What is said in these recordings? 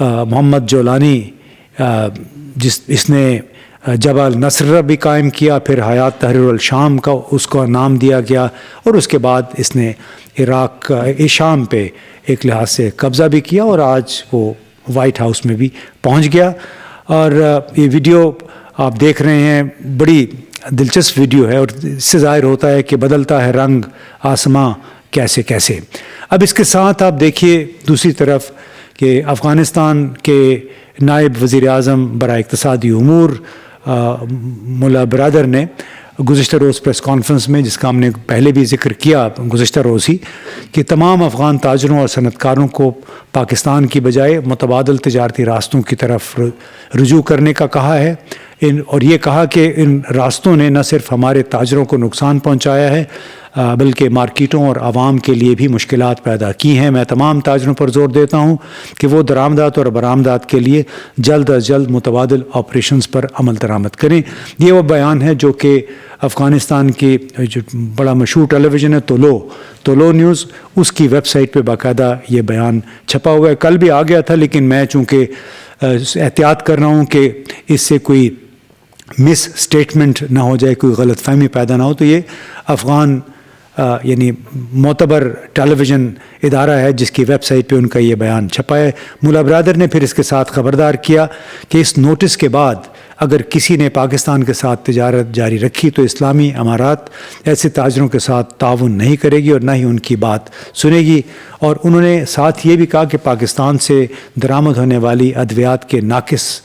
محمد جولانی اس نے جبل نصرہ بھی قائم کیا، پھر حیات تحریر الشام کا اس کو نام دیا گیا، اور اس کے بعد اس نے عراق شام پہ ایک لحاظ سے قبضہ بھی کیا، اور آج وہ وائٹ ہاؤس میں بھی پہنچ گیا۔ اور یہ ویڈیو آپ دیکھ رہے ہیں، بڑی دلچسپ ویڈیو ہے، اور اس سے ظاہر ہوتا ہے کہ بدلتا ہے رنگ آسماں کیسے کیسے۔ اب اس کے ساتھ آپ دیکھیے دوسری طرف کہ افغانستان کے نائب وزیر اعظم برائے اقتصادی امور ملا برادر نے گزشتہ روز پریس کانفرنس میں، جس کا ہم نے پہلے بھی ذکر کیا گزشتہ روز ہی، کہ تمام افغان تاجروں اور صنعت کاروں کو پاکستان کی بجائے متبادل تجارتی راستوں کی طرف رجوع کرنے کا کہا ہے، اور یہ کہا کہ ان راستوں نے نہ صرف ہمارے تاجروں کو نقصان پہنچایا ہے بلکہ مارکیٹوں اور عوام کے لیے بھی مشکلات پیدا کی ہیں۔ میں تمام تاجروں پر زور دیتا ہوں کہ وہ درآمدات اور برآمدات کے لیے جلد از جلد متبادل آپریشنز پر عمل درآمد کریں۔ یہ وہ بیان ہے جو کہ افغانستان کی جو بڑا مشہور ٹیلی ویژن ہے تولو نیوز، اس کی ویب سائٹ پہ باقاعدہ یہ بیان چھپا ہوا ہے۔ کل بھی آ گیا تھا، لیکن میں چونکہ احتیاط کر رہا ہوں کہ اس سے کوئی مس اسٹیٹمنٹ نہ ہو جائے، کوئی غلط فہمی پیدا نہ ہو، تو یہ افغان یعنی معتبر ٹیلی ویژن ادارہ ہے جس کی ویب سائٹ پہ ان کا یہ بیان چھپا ہے۔ ملا برادر نے پھر اس کے ساتھ خبردار کیا کہ اس نوٹس کے بعد اگر کسی نے پاکستان کے ساتھ تجارت جاری رکھی تو اسلامی امارات ایسے تاجروں کے ساتھ تعاون نہیں کرے گی اور نہ ہی ان کی بات سنے گی۔ اور انہوں نے ساتھ یہ بھی کہا کہ پاکستان سے درآمد ہونے والی ادویات کے ناقص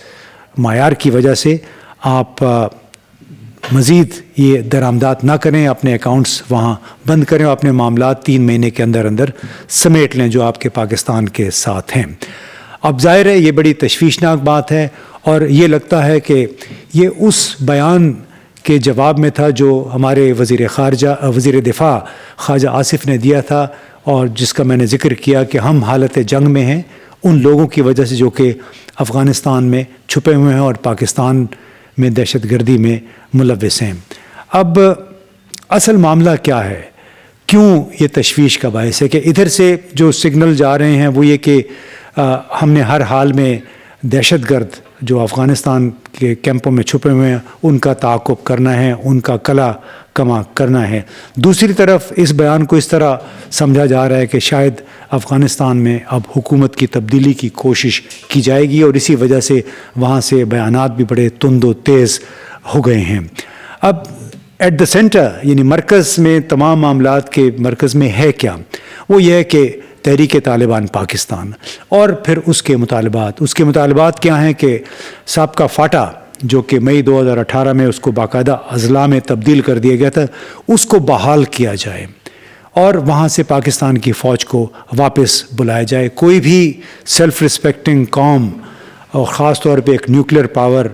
معیار کی وجہ سے آپ مزید یہ درآمدات نہ کریں، اپنے اکاؤنٹس وہاں بند کریں اور اپنے معاملات 3 مہینے کے اندر اندر سمیٹ لیں جو آپ کے پاکستان کے ساتھ ہیں۔ اب ظاہر ہے یہ بڑی تشویشناک بات ہے، اور یہ لگتا ہے کہ یہ اس بیان کے جواب میں تھا جو ہمارے وزیر دفاع خواجہ آصف نے دیا تھا، اور جس کا میں نے ذکر کیا کہ ہم حالت جنگ میں ہیں ان لوگوں کی وجہ سے جو کہ افغانستان میں چھپے ہوئے ہیں اور پاکستان میں دہشت گردی میں ملوث ہیں۔ اب اصل معاملہ کیا ہے، کیوں یہ تشویش کا باعث ہے؟ کہ ادھر سے جو سگنل جا رہے ہیں وہ یہ کہ ہم نے ہر حال میں دہشت گرد جو افغانستان کے کیمپوں میں چھپے ہوئے ہیں ان کا تعاقب کرنا ہے، ان کا کلا کما کرنا ہے۔ دوسری طرف اس بیان کو اس طرح سمجھا جا رہا ہے کہ شاید افغانستان میں اب حکومت کی تبدیلی کی کوشش کی جائے گی، اور اسی وجہ سے وہاں سے بیانات بھی بڑے تند و تیز ہو گئے ہیں۔ اب ایٹ دا سینٹر یعنی مرکز میں، تمام معاملات کے مرکز میں ہے کیا؟ وہ یہ ہے کہ تحریک طالبان پاکستان اور پھر اس کے مطالبات کیا ہیں کہ سابقہ فاٹا جو کہ مئی 2018 میں اس کو باقاعدہ اضلاع میں تبدیل کر دیا گیا تھا، اس کو بحال کیا جائے اور وہاں سے پاکستان کی فوج کو واپس بلایا جائے۔ کوئی بھی سیلف رسپیکٹنگ قوم اور خاص طور پہ ایک نیوکلیر پاور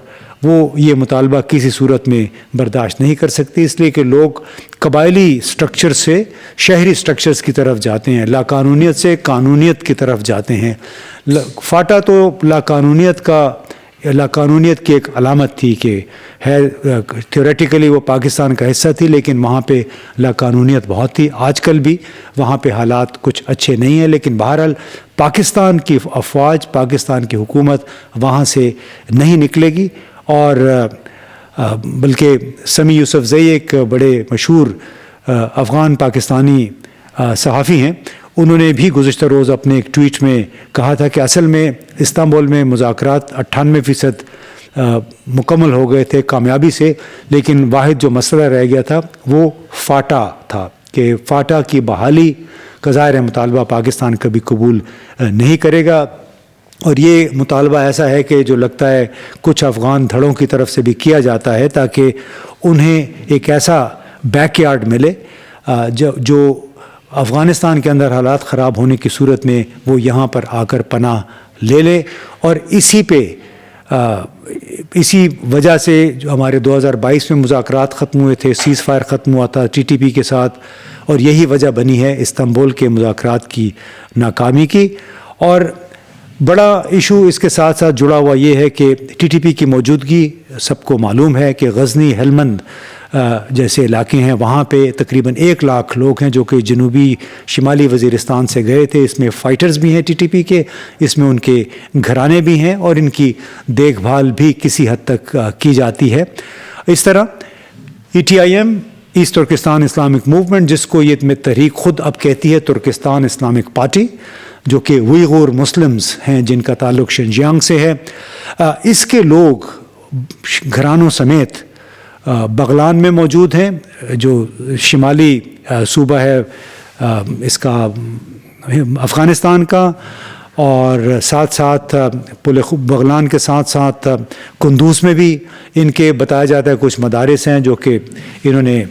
وہ یہ مطالبہ کسی صورت میں برداشت نہیں کر سکتی، اس لیے کہ لوگ قبائلی سٹرکچر سے شہری سٹرکچرز کی طرف جاتے ہیں، لا قانونیت سے قانونیت کی طرف جاتے ہیں۔ فاٹا تو لا قانونیت کی ایک علامت تھی کہ ہے، تھیوریٹیکلی وہ پاکستان کا حصہ تھی لیکن وہاں پہ لا قانونیت بہت تھی۔ آج کل بھی وہاں پہ حالات کچھ اچھے نہیں ہیں، لیکن بہرحال پاکستان کی افواج، پاکستان کی حکومت وہاں سے نہیں نکلے گی۔ اور بلکہ سمیع یوسف زئی ایک بڑے مشہور افغان پاکستانی صحافی ہیں، انہوں نے بھی گزشتہ روز اپنے ایک ٹویٹ میں کہا تھا کہ اصل میں استنبول میں مذاکرات 98% مکمل ہو گئے تھے کامیابی سے، لیکن واحد جو مسئلہ رہ گیا تھا وہ فاٹا تھا، کہ فاٹا کی بحالی کا ظاہر مطالبہ پاکستان کبھی قبول نہیں کرے گا۔ اور یہ مطالبہ ایسا ہے کہ جو لگتا ہے کچھ افغان دھڑوں کی طرف سے بھی کیا جاتا ہے تاکہ انہیں ایک ایسا بیک یارڈ ملے جو افغانستان کے اندر حالات خراب ہونے کی صورت میں وہ یہاں پر آ کر پناہ لے لے۔ اور اسی وجہ سے جو ہمارے 2022 میں مذاکرات ختم ہوئے تھے، سیز فائر ختم ہوا تھا TTP کے ساتھ، اور یہی وجہ بنی ہے استنبول کے مذاکرات کی ناکامی کی۔ اور بڑا ایشو اس کے ساتھ ساتھ جڑا ہوا یہ ہے کہ ٹی ٹی پی کی موجودگی سب کو معلوم ہے کہ غزنی ہلمند جیسے علاقے ہیں وہاں پہ تقریباً 1 لاکھ لوگ ہیں جو کہ جنوبی شمالی وزیرستان سے گئے تھے. اس میں فائٹرز بھی ہیں ٹی ٹی پی کے, اس میں ان کے گھرانے بھی ہیں اور ان کی دیکھ بھال بھی کسی حد تک کی جاتی ہے. اس طرح E T I M East Turkestan Islamic movement, جس کو یہ تحریک خود اب کہتی ہے ترکستان اسلامک پارٹی, جو کہ ویغور مسلمز ہیں جن کا تعلق شنجیانگ سے ہے, اس کے لوگ گھرانوں سمیت بغلان میں موجود ہیں جو شمالی صوبہ ہے اس کا افغانستان کا, اور ساتھ ساتھ بغلان کے ساتھ ساتھ کندوز میں بھی ان کے بتایا جاتا ہے کچھ مدارس ہیں جو کہ انہوں نے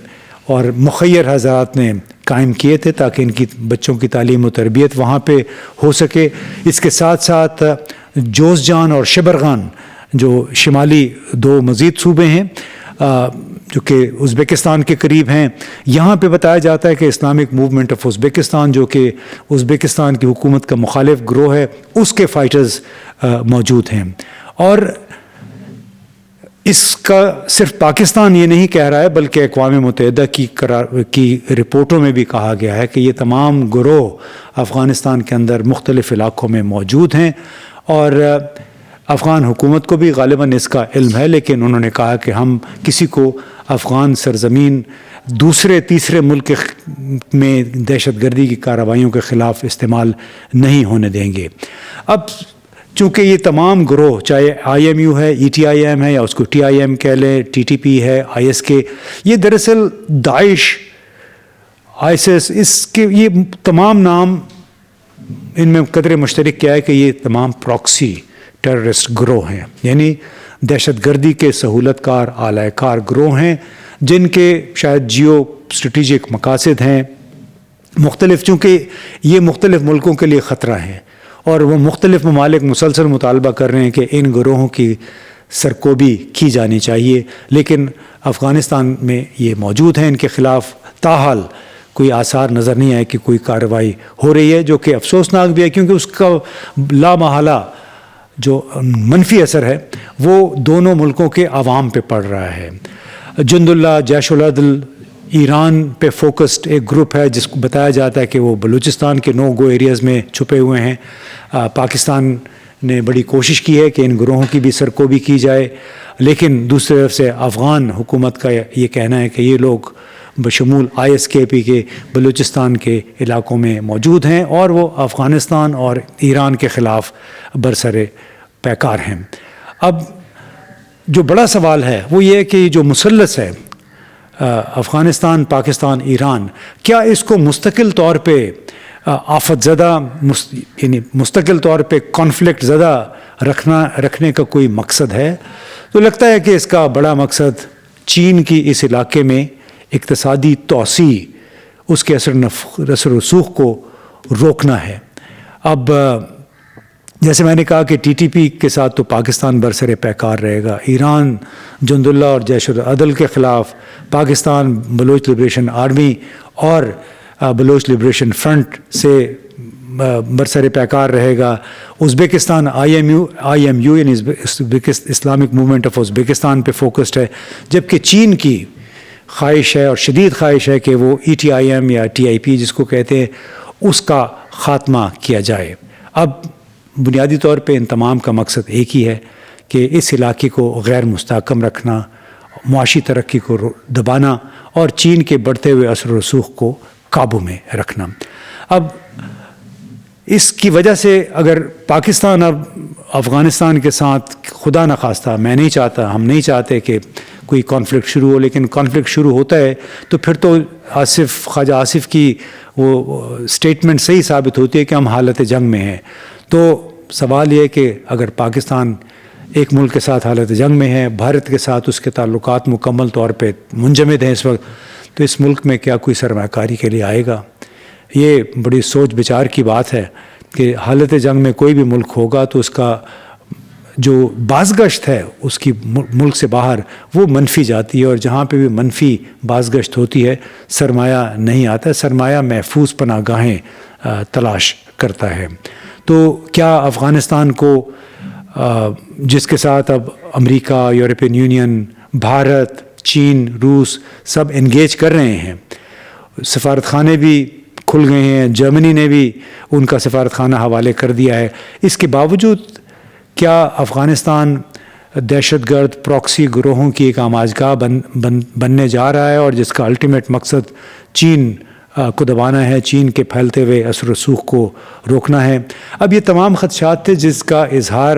اور مخیر حضرات نے قائم کیے تھے تاکہ ان کی بچوں کی تعلیم و تربیت وہاں پہ ہو سکے. اس کے ساتھ ساتھ جوزجان اور شبرغان جو شمالی 2 مزید صوبے ہیں جو کہ ازبکستان کے قریب ہیں, یہاں پہ بتایا جاتا ہے کہ اسلامک موومنٹ آف ازبکستان جو کہ ازبکستان کی حکومت کا مخالف گروہ ہے اس کے فائٹرز موجود ہیں. اور اس کا صرف پاکستان یہ نہیں کہہ رہا ہے بلکہ اقوام متحدہ کی رپورٹوں میں بھی کہا گیا ہے کہ یہ تمام گروہ افغانستان کے اندر مختلف علاقوں میں موجود ہیں, اور افغان حکومت کو بھی غالباً اس کا علم ہے, لیکن انہوں نے کہا کہ ہم کسی کو افغان سرزمین دوسرے تیسرے ملک میں دہشت گردی کی کارروائیوں کے خلاف استعمال نہیں ہونے دیں گے. اب چونکہ یہ تمام گروہ چاہے آئی ایم یو ہے, ای ٹی آئی ایم ہے یا اس کو ٹی آئی ایم کہہ لیں, ٹی ٹی پی ہے, آئی ایس کے, یہ دراصل داعش, آئیسس, اس کے یہ تمام نام ان میں قدر مشترک کیا ہے کہ یہ تمام پراکسی ٹیررسٹ گروہ ہیں, یعنی دہشت گردی کے سہولت کار اعلی کار گروہ ہیں جن کے شاید جیو اسٹریٹجک مقاصد ہیں مختلف, چونکہ یہ مختلف ملکوں کے لیے خطرہ ہیں اور وہ مختلف ممالک مسلسل مطالبہ کر رہے ہیں کہ ان گروہوں کی سرکوبی کی جانی چاہیے, لیکن افغانستان میں یہ موجود ہیں. ان کے خلاف تاحال کوئی آثار نظر نہیں آئے کہ کوئی کارروائی ہو رہی ہے, جو کہ افسوسناک بھی ہے کیونکہ اس کا لامحالہ جو منفی اثر ہے وہ دونوں ملکوں کے عوام پہ پڑ رہا ہے. جند اللہ جیش العدل ایران پہ فوکسڈ ایک گروپ ہے جس کو بتایا جاتا ہے کہ وہ بلوچستان کے نو گو ایریاز میں چھپے ہوئے ہیں. پاکستان نے بڑی کوشش کی ہے کہ ان گروہوں کی بھی سرکوبی کی جائے, لیکن دوسری طرف سے افغان حکومت کا یہ کہنا ہے کہ یہ لوگ بشمول آئی ایس کے پی کے بلوچستان کے علاقوں میں موجود ہیں اور وہ افغانستان اور ایران کے خلاف برسر پیکار ہیں. اب جو بڑا سوال ہے وہ یہ ہے کہ جو مثلث ہے افغانستان, پاکستان, ایران, کیا اس کو مستقل طور پہ آفت زدہ یعنی مستقل طور پہ کانفلکٹ زدہ رکھنے کا کوئی مقصد ہے؟ تو لگتا ہے کہ اس کا بڑا مقصد چین کی اس علاقے میں اقتصادی توسیع, اس کے اثر و رسوخ کو روکنا ہے. اب جیسے میں نے کہا کہ ٹی ٹی پی کے ساتھ تو پاکستان برسر پیکار رہے گا, ایران جند اللہ اور جیش العدل کے خلاف, پاکستان بلوچ لبریشن آرمی اور بلوچ لبریشن فرنٹ سے برسر پیکار رہے گا, ازبکستان آئی ایم یو یعنی اسلامک موومنٹ آف ازبکستان پہ فوکسڈ ہے, جبکہ چین کی خواہش ہے اور شدید خواہش ہے کہ وہ ای ٹی آئی ایم یا ٹی آئی پی جس کو کہتے ہیں اس کا خاتمہ کیا جائے. اب بنیادی طور پہ ان تمام کا مقصد ایک ہی ہے کہ اس علاقے کو غیر مستحکم رکھنا, معاشی ترقی کو دبانا اور چین کے بڑھتے ہوئے اثر و رسوخ کو قابو میں رکھنا. اب اس کی وجہ سے اگر پاکستان اب افغانستان کے ساتھ خدا نخواستہ, میں نہیں چاہتا, ہم نہیں چاہتے کہ کوئی کانفلکٹ شروع ہو, لیکن کانفلکٹ شروع ہوتا ہے تو پھر تو خواجہ آصف کی وہ اسٹیٹمنٹ صحیح ثابت ہوتی ہے کہ ہم حالت جنگ میں ہیں. تو سوال یہ ہے کہ اگر پاکستان ایک ملک کے ساتھ حالت جنگ میں ہے, بھارت کے ساتھ اس کے تعلقات مکمل طور پہ منجمد ہیں اس وقت, تو اس ملک میں کیا کوئی سرمایہ کاری کے لیے آئے گا؟ یہ بڑی سوچ بچار کی بات ہے کہ حالت جنگ میں کوئی بھی ملک ہوگا تو اس کا جو بازگشت ہے اس کی ملک سے باہر وہ منفی جاتی ہے, اور جہاں پہ بھی منفی بازگشت ہوتی ہے سرمایہ نہیں آتا, سرمایہ محفوظ پناہ گاہیں تلاش کرتا ہے. تو کیا افغانستان کو جس کے ساتھ اب امریکہ، یورپین یونین، بھارت، چین، روس سب انگیج کر رہے ہیں، سفارت خانے بھی کھل گئے ہیں، جرمنی نے بھی ان کا سفارت خانہ حوالے کر دیا ہے، اس کے باوجود کیا افغانستان دہشت گرد پراکسی گروہوں کی ایک آماجگاہ بننے جا رہا ہے، اور جس کا الٹیمیٹ مقصد چین کو دبانا ہے، چین کے پھیلتے ہوئے اثر و رسوخ کو روکنا ہے؟ اب یہ تمام خدشات تھے جس کا اظہار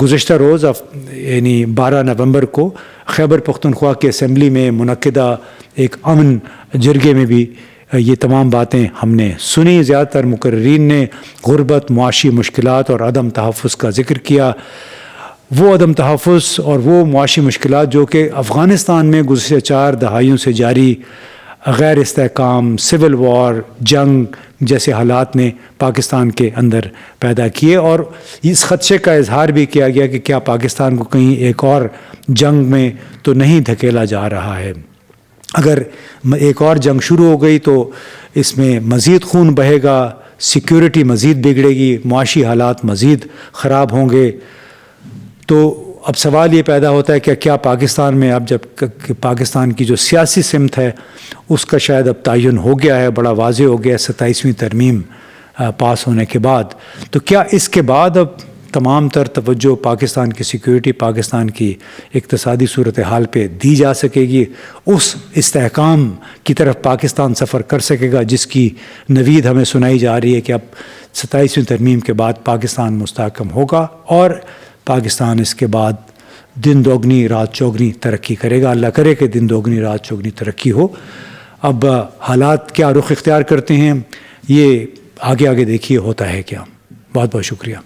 گزشتہ روز یعنی 12 نومبر کو خیبر پختونخوا کی اسمبلی میں منعقدہ ایک امن جرگے میں بھی یہ تمام باتیں ہم نے سنی۔ زیادہ تر مقررین نے غربت، معاشی مشکلات اور عدم تحفظ کا ذکر کیا۔ وہ عدم تحفظ اور وہ معاشی مشکلات جو کہ افغانستان میں گزشتہ 4 دہائیوں سے جاری غیر استحکام، سول وار، جنگ جیسے حالات نے پاکستان کے اندر پیدا کیے، اور اس خدشے کا اظہار بھی کیا گیا کہ کیا پاکستان کو کہیں ایک اور جنگ میں تو نہیں دھکیلا جا رہا ہے۔ اگر ایک اور جنگ شروع ہو گئی تو اس میں مزید خون بہے گا، سیکیورٹی مزید بگڑے گی، معاشی حالات مزید خراب ہوں گے۔ تو اب سوال یہ پیدا ہوتا ہے کہ کیا پاکستان میں اب جب پاکستان کی جو سیاسی سمت ہے اس کا شاید اب تعین ہو گیا ہے، بڑا واضح ہو گیا 27ویں ترمیم پاس ہونے کے بعد، تو کیا اس کے بعد اب تمام تر توجہ پاکستان کی سیکیورٹی، پاکستان کی اقتصادی صورتحال پہ دی جا سکے گی؟ اس استحکام کی طرف پاکستان سفر کر سکے گا جس کی نوید ہمیں سنائی جا رہی ہے کہ اب 27ویں ترمیم کے بعد پاکستان مستحکم ہوگا اور پاکستان اس کے بعد دن دوگنی رات چوگنی ترقی کرے گا۔ اللہ کرے کہ دن دوگنی رات چوگنی ترقی ہو۔ اب حالات کیا رخ اختیار کرتے ہیں یہ آگے دیکھیے ہوتا ہے کیا۔ بہت بہت شکریہ۔